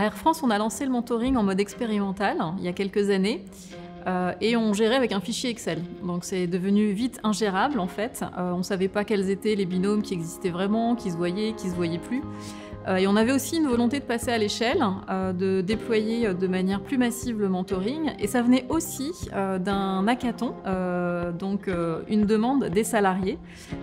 À Air France, on a lancé le mentoring en mode expérimental il y a quelques années et on gérait avec un fichier Excel. Donc c'est devenu vite ingérable en fait. On ne savait pas quels étaient les binômes qui existaient vraiment, qui se voyaient plus. Et on avait aussi une volonté de passer à l'échelle, de déployer de manière plus massive le mentoring. Et ça venait aussi d'un hackathon, donc une demande des salariés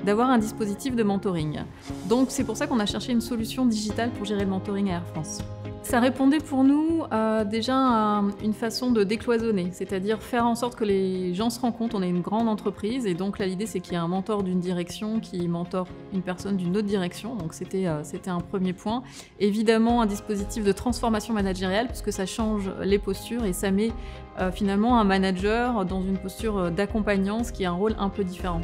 d'avoir un dispositif de mentoring. Donc c'est pour ça qu'on a cherché une solution digitale pour gérer le mentoring à Air France. Ça répondait pour nous déjà à une façon de décloisonner, c'est-à-dire faire en sorte que les gens se rencontrent. On est une grande entreprise et donc là l'idée c'est qu'il y a un mentor d'une direction qui mentore une personne d'une autre direction, donc c'était un premier point. Évidemment un dispositif de transformation managériale puisque ça change les postures et ça met finalement un manager dans une posture d'accompagnant, ce qui est un rôle un peu différent.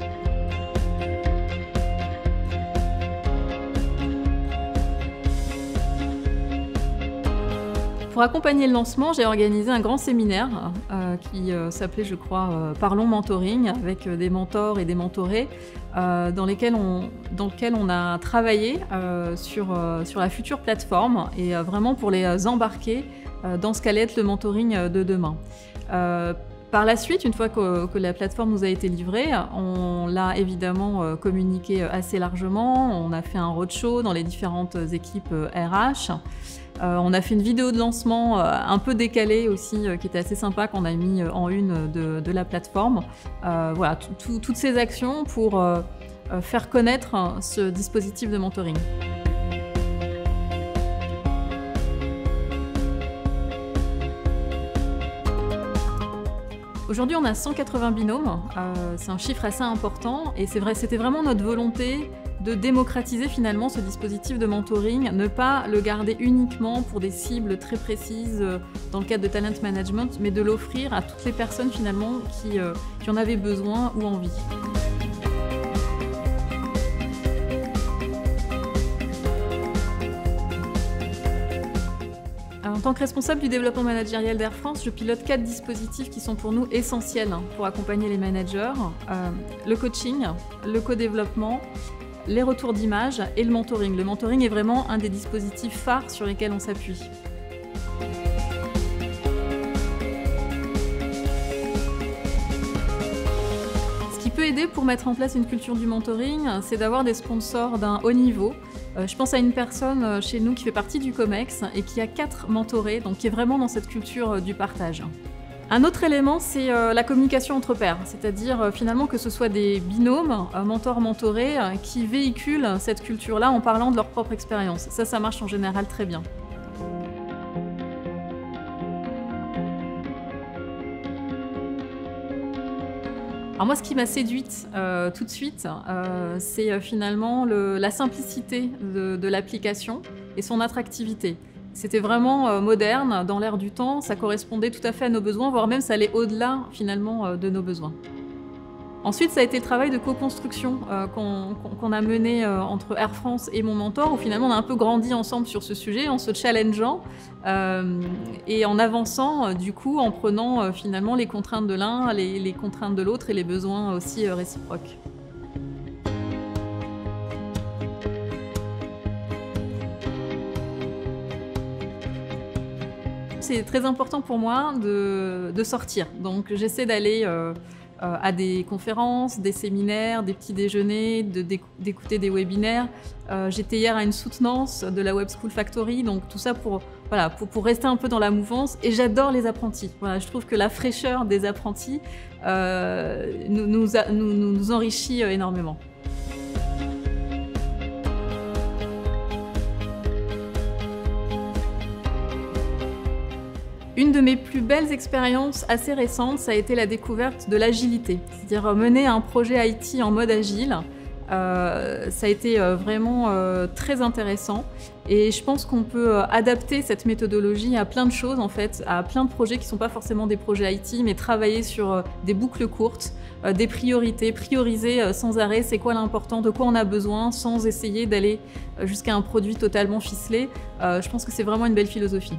Pour accompagner le lancement, j'ai organisé un grand séminaire qui s'appelait, je crois, Parlons Mentoring, avec des mentors et des mentorés, dans lequel on a travaillé sur la future plateforme et vraiment pour les embarquer dans ce qu'allait être le mentoring de demain. Par la suite, une fois que la plateforme nous a été livrée, on l'a évidemment communiqué assez largement. On a fait un roadshow dans les différentes équipes RH. On a fait une vidéo de lancement un peu décalée aussi, qui était assez sympa, qu'on a mis en une de la plateforme. Voilà, toutes ces actions pour faire connaître ce dispositif de mentoring. Aujourd'hui, on a 180 binômes, c'est un chiffre assez important et c'est vrai, c'était vraiment notre volonté de démocratiser finalement ce dispositif de mentoring, ne pas le garder uniquement pour des cibles très précises dans le cadre de talent management, mais de l'offrir à toutes les personnes finalement qui en avaient besoin ou envie. En tant que responsable du développement managérial d'Air France, je pilote 4 dispositifs qui sont pour nous essentiels pour accompagner les managers. Le coaching, le co-développement, les retours d'image et le mentoring. Le mentoring est vraiment un des dispositifs phares sur lesquels on s'appuie. Ce qui peut aider pour mettre en place une culture du mentoring, c'est d'avoir des sponsors d'un haut niveau. Je pense à une personne chez nous qui fait partie du COMEX et qui a 4 mentorés, donc qui est vraiment dans cette culture du partage. Un autre élément, c'est la communication entre pairs, c'est-à-dire finalement que ce soit des binômes, mentors-mentorés, qui véhiculent cette culture-là en parlant de leur propre expérience. Ça marche en général très bien. Alors moi, ce qui m'a séduite tout de suite, c'est finalement la simplicité de l'application et son attractivité. C'était vraiment moderne, dans l'air du temps, ça correspondait tout à fait à nos besoins, voire même ça allait au-delà finalement de nos besoins. Ensuite, ça a été le travail de co-construction qu'on a mené entre Air France et mon mentor, où finalement on a un peu grandi ensemble sur ce sujet, en se challengeant et en avançant du coup, en prenant finalement les contraintes de l'un, les contraintes de l'autre et les besoins aussi réciproques. C'est très important pour moi de sortir, donc j'essaie d'aller à des conférences, des séminaires, des petits déjeuners, d'écouter des webinaires. J'étais hier à une soutenance de la Web School Factory, donc tout ça pour rester un peu dans la mouvance. Et j'adore les apprentis. Voilà, je trouve que la fraîcheur des apprentis nous enrichit énormément. Une de mes plus belles expériences assez récentes, ça a été la découverte de l'agilité, c'est-à-dire mener un projet IT en mode agile. Ça a été vraiment très intéressant et je pense qu'on peut adapter cette méthodologie à plein de choses en fait, à plein de projets qui ne sont pas forcément des projets IT, mais travailler sur des boucles courtes, des priorités, prioriser sans arrêt c'est quoi l'important, de quoi on a besoin, sans essayer d'aller jusqu'à un produit totalement ficelé. Je pense que c'est vraiment une belle philosophie.